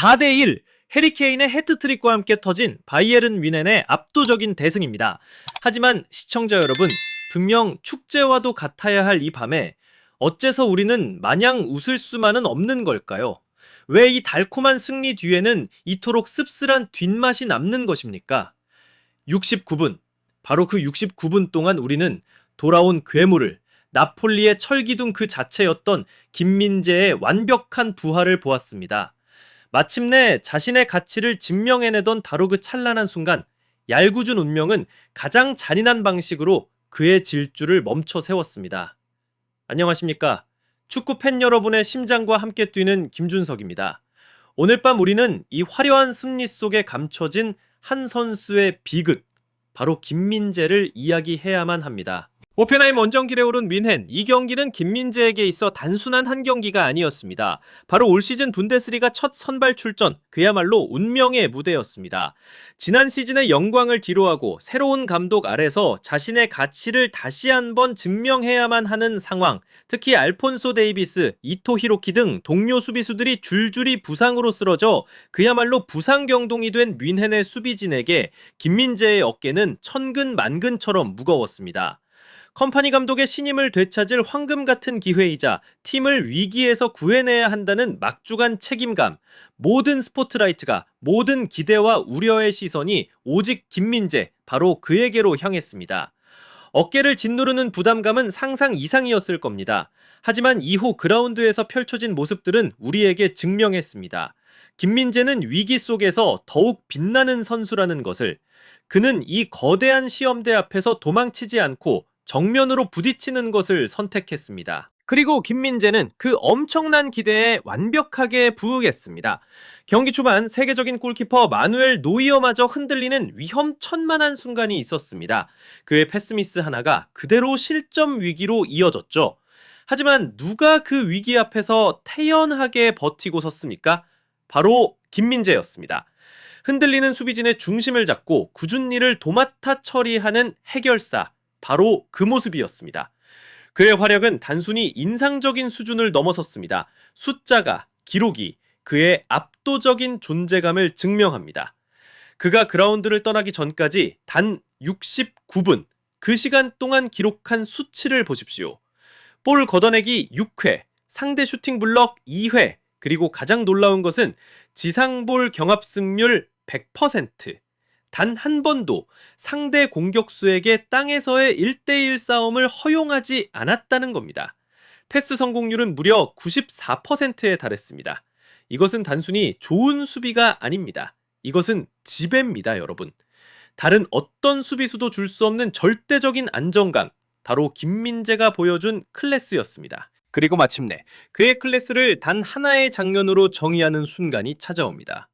4대1 해리케인의 해트트릭과 함께 터진 바이에른 뮌헨의 압도적인 대승입니다. 하지만 시청자 여러분, 분명 축제와도 같아야 할 이 밤에 어째서 우리는 마냥 웃을 수만은 없는 걸까요? 왜 이 달콤한 승리 뒤에는 이토록 씁쓸한 뒷맛이 남는 것입니까? 69분, 바로 그 69분 동안 우리는 돌아온 괴물을, 나폴리의 철기둥 그 자체였던 김민재의 완벽한 부활을 보았습니다. 마침내 자신의 가치를 증명해내던 바로 그 찬란한 순간, 얄궂은 운명은 가장 잔인한 방식으로 그의 질주를 멈춰 세웠습니다. 안녕하십니까? 축구 팬 여러분의 심장과 함께 뛰는 김준석입니다. 오늘 밤 우리는 이 화려한 승리 속에 감춰진 한 선수의 비극, 바로 김민재를 이야기해야만 합니다. 호펜하임 원정길에 오른 뮌헨, 이 경기는 김민재에게 있어 단순한 한 경기가 아니었습니다. 바로 올 시즌 분데스리가 첫 선발 출전, 그야말로 운명의 무대였습니다. 지난 시즌의 영광을 뒤로하고 새로운 감독 아래서 자신의 가치를 다시 한번 증명해야만 하는 상황, 특히 알폰소 데이비스, 이토 히로키 등 동료 수비수들이 줄줄이 부상으로 쓰러져 그야말로 부상병동이 된 뮌헨의 수비진에게 김민재의 어깨는 천근만근처럼 무거웠습니다. 컴파니 감독의 신임을 되찾을 황금 같은 기회이자 팀을 위기에서 구해내야 한다는 막중한 책임감, 모든 스포트라이트가, 모든 기대와 우려의 시선이 오직 김민재, 바로 그에게로 향했습니다. 어깨를 짓누르는 부담감은 상상 이상이었을 겁니다. 하지만 이후 그라운드에서 펼쳐진 모습들은 우리에게 증명했습니다. 김민재는 위기 속에서 더욱 빛나는 선수라는 것을, 그는 이 거대한 시험대 앞에서 도망치지 않고 정면으로 부딪히는 것을 선택했습니다. 그리고 김민재는 그 엄청난 기대에 완벽하게 부응했습니다. 경기 초반 세계적인 골키퍼 마누엘 노이어마저 흔들리는 위험천만한 순간이 있었습니다. 그의 패스미스 하나가 그대로 실점 위기로 이어졌죠. 하지만 누가 그 위기 앞에서 태연하게 버티고 섰습니까? 바로 김민재였습니다. 흔들리는 수비진의 중심을 잡고 굳은 일을 도맡아 처리하는 해결사, 바로 그 모습이었습니다. 그의 활약은 단순히 인상적인 수준을 넘어섰습니다. 숫자가, 기록이 그의 압도적인 존재감을 증명합니다. 그가 그라운드를 떠나기 전까지 단 69분, 그 시간 동안 기록한 수치를 보십시오. 볼 걷어내기 6회, 상대 슈팅 블럭 2회, 그리고 가장 놀라운 것은 지상볼 경합 승률 100%. 단 한 번도 상대 공격수에게 땅에서의 1대1 싸움을 허용하지 않았다는 겁니다. 패스 성공률은 무려 94%에 달했습니다. 이것은 단순히 좋은 수비가 아닙니다. 이것은 지배입니다, 여러분. 다른 어떤 수비수도 줄 수 없는 절대적인 안정감, 바로 김민재가 보여준 클래스였습니다. 그리고 마침내 그의 클래스를 단 하나의 장면으로 정의하는 순간이 찾아옵니다.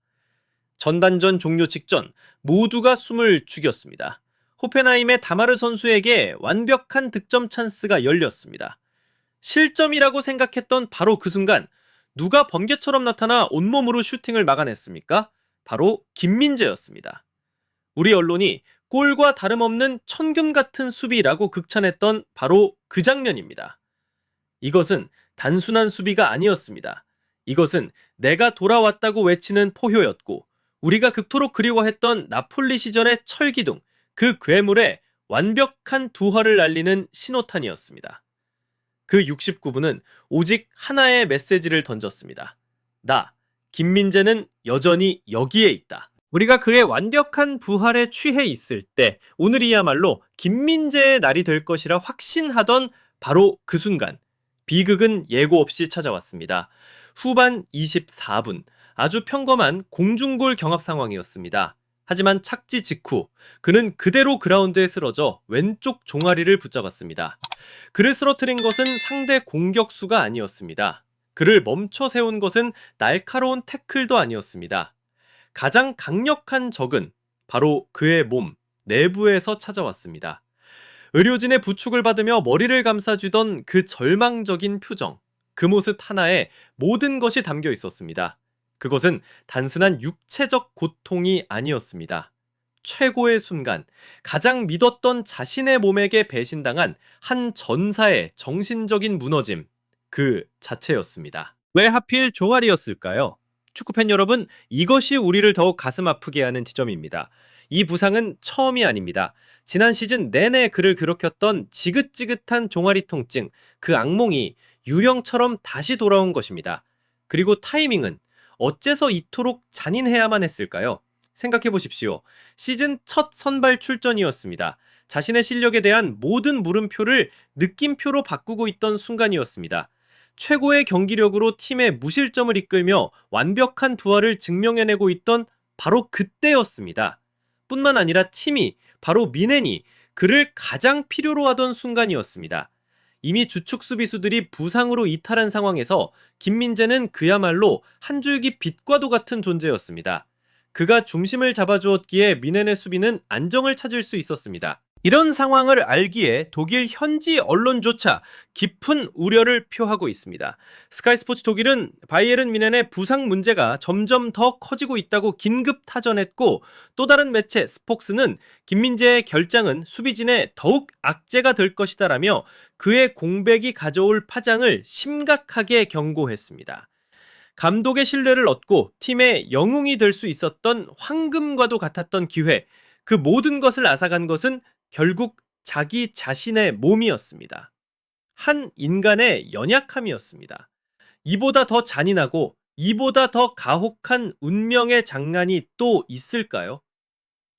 전반전 종료 직전 모두가 숨을 죽였습니다. 호펜하임의 다마르 선수에게 완벽한 득점 찬스가 열렸습니다. 실점이라고 생각했던 바로 그 순간 누가 번개처럼 나타나 온몸으로 슈팅을 막아냈습니까? 바로 김민재였습니다. 우리 언론이 골과 다름없는 천금 같은 수비라고 극찬했던 바로 그 장면입니다. 이것은 단순한 수비가 아니었습니다. 이것은 내가 돌아왔다고 외치는 포효였고, 우리가 극토록 그리워했던 나폴리 시절의 철기둥, 그 괴물의 완벽한 두화를 알리는 신호탄이었습니다. 그 69분은 오직 하나의 메시지를 던졌습니다. 나, 김민재는 여전히 여기에 있다. 우리가 그의 완벽한 부활에 취해 있을 때 오늘이야말로 김민재의 날이 될 것이라 확신하던 바로 그 순간, 비극은 예고 없이 찾아왔습니다. 후반 24분, 아주 평범한 공중골 경합 상황이었습니다. 하지만 착지 직후 그는 그대로 그라운드에 쓰러져 왼쪽 종아리를 붙잡았습니다. 그를 쓰러뜨린 것은 상대 공격수가 아니었습니다. 그를 멈춰 세운 것은 날카로운 태클도 아니었습니다. 가장 강력한 적은 바로 그의 몸 내부에서 찾아왔습니다. 의료진의 부축을 받으며 머리를 감싸주던 그 절망적인 표정, 그 모습 하나에 모든 것이 담겨 있었습니다. 그것은 단순한 육체적 고통이 아니었습니다. 최고의 순간, 가장 믿었던 자신의 몸에게 배신당한 한 전사의 정신적인 무너짐, 그 자체였습니다. 왜 하필 종아리였을까요? 축구팬 여러분, 이것이 우리를 더욱 가슴 아프게 하는 지점입니다. 이 부상은 처음이 아닙니다. 지난 시즌 내내 그를 괴롭혔던 지긋지긋한 종아리 통증, 그 악몽이 유령처럼 다시 돌아온 것입니다. 그리고 타이밍은 어째서 이토록 잔인해야만 했을까요? 생각해 보십시오. 시즌 첫 선발 출전이었습니다. 자신의 실력에 대한 모든 물음표를 느낌표로 바꾸고 있던 순간이었습니다. 최고의 경기력으로 팀의 무실점을 이끌며 완벽한 두활을 증명해내고 있던 바로 그때였습니다. 뿐만 아니라 팀이, 바로 미넨이 그를 가장 필요로 하던 순간이었습니다. 이미 주축 수비수들이 부상으로 이탈한 상황에서 김민재는 그야말로 한 줄기 빛과도 같은 존재였습니다. 그가 중심을 잡아주었기에 미넨의 수비는 안정을 찾을 수 있었습니다. 이런 상황을 알기에 독일 현지 언론조차 깊은 우려를 표하고 있습니다. 스카이스포츠 독일은 바이에른 뮌헨의 부상 문제가 점점 더 커지고 있다고 긴급 타전했고, 또 다른 매체 스폭스는 김민재의 결장은 수비진에 더욱 악재가 될 것이다라며 그의 공백이 가져올 파장을 심각하게 경고했습니다. 감독의 신뢰를 얻고 팀의 영웅이 될 수 있었던 황금과도 같았던 기회, 그 모든 것을 앗아간 것은 결국 자기 자신의 몸이었습니다. 한 인간의 연약함이었습니다. 이보다 더 잔인하고 이보다 더 가혹한 운명의 장난이 또 있을까요?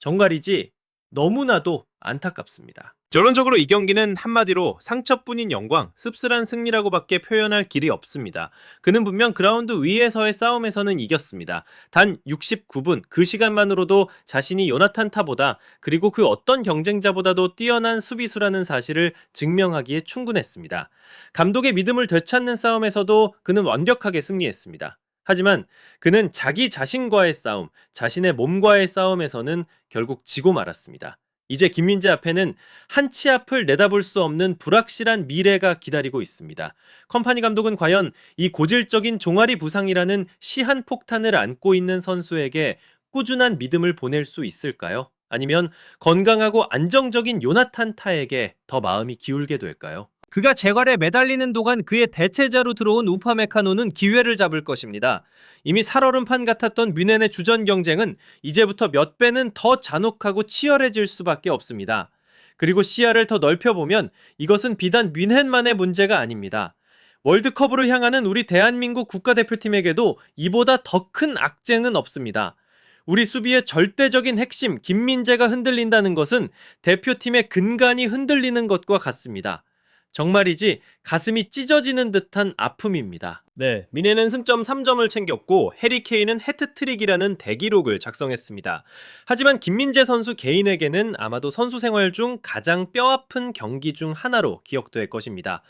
정말이지 너무나도 안타깝습니다. 결론적으로 이 경기는 한마디로 상처뿐인 영광, 씁쓸한 승리라고밖에 표현할 길이 없습니다. 그는 분명 그라운드 위에서의 싸움에서는 이겼습니다. 단 69분, 그 시간만으로도 자신이 요나탄 타보다, 그리고 그 어떤 경쟁자보다도 뛰어난 수비수라는 사실을 증명하기에 충분했습니다. 감독의 믿음을 되찾는 싸움에서도 그는 완벽하게 승리했습니다. 하지만 그는 자기 자신과의 싸움, 자신의 몸과의 싸움에서는 결국 지고 말았습니다. 이제 김민재 앞에는 한 치 앞을 내다볼 수 없는 불확실한 미래가 기다리고 있습니다. 컴파니 감독은 과연 이 고질적인 종아리 부상이라는 시한폭탄을 안고 있는 선수에게 꾸준한 믿음을 보낼 수 있을까요? 아니면 건강하고 안정적인 요나탄 타에게 더 마음이 기울게 될까요? 그가 재활에 매달리는 동안 그의 대체자로 들어온 우파메카노는 기회를 잡을 것입니다. 이미 살얼음판 같았던 뮌헨의 주전 경쟁은 이제부터 몇 배는 더 잔혹하고 치열해질 수밖에 없습니다. 그리고 시야를 더 넓혀보면 이것은 비단 뮌헨만의 문제가 아닙니다. 월드컵으로 향하는 우리 대한민국 국가대표팀에게도 이보다 더 큰 악재는 없습니다. 우리 수비의 절대적인 핵심 김민재가 흔들린다는 것은 대표팀의 근간이 흔들리는 것과 같습니다. 정말이지 가슴이 찢어지는 듯한 아픔입니다. 네, 뮌헨은 승점 3점을 챙겼고 해리 케인은 해트트릭이라는 대기록을 작성했습니다. 하지만 김민재 선수 개인에게는 아마도 선수 생활 중 가장 뼈아픈 경기 중 하나로 기억될 것입니다.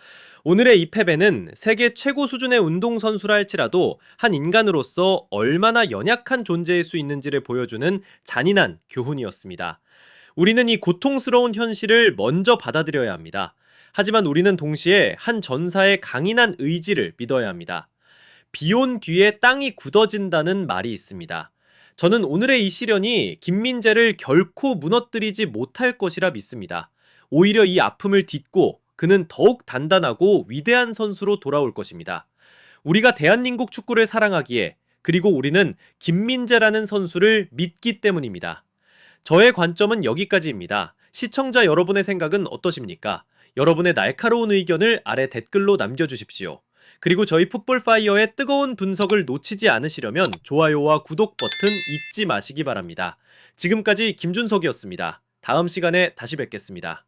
오늘의 이 패배는 세계 최고 수준의 운동선수라 할지라도 한 인간으로서 얼마나 연약한 존재일 수 있는지를 보여주는 잔인한 교훈이었습니다. 우리는 이 고통스러운 현실을 먼저 받아들여야 합니다. 하지만 우리는 동시에 한 전사의 강인한 의지를 믿어야 합니다. 비온 뒤에 땅이 굳어진다는 말이 있습니다. 저는 오늘의 이 시련이 김민재를 결코 무너뜨리지 못할 것이라 믿습니다. 오히려 이 아픔을 딛고 그는 더욱 단단하고 위대한 선수로 돌아올 것입니다. 우리가 대한민국 축구를 사랑하기에, 그리고 우리는 김민재라는 선수를 믿기 때문입니다. 저의 관점은 여기까지입니다. 시청자 여러분의 생각은 어떠십니까? 여러분의 날카로운 의견을 아래 댓글로 남겨주십시오. 그리고 저희 풋볼파이어의 뜨거운 분석을 놓치지 않으시려면 좋아요와 구독 버튼 잊지 마시기 바랍니다. 지금까지 김준석이었습니다. 다음 시간에 다시 뵙겠습니다.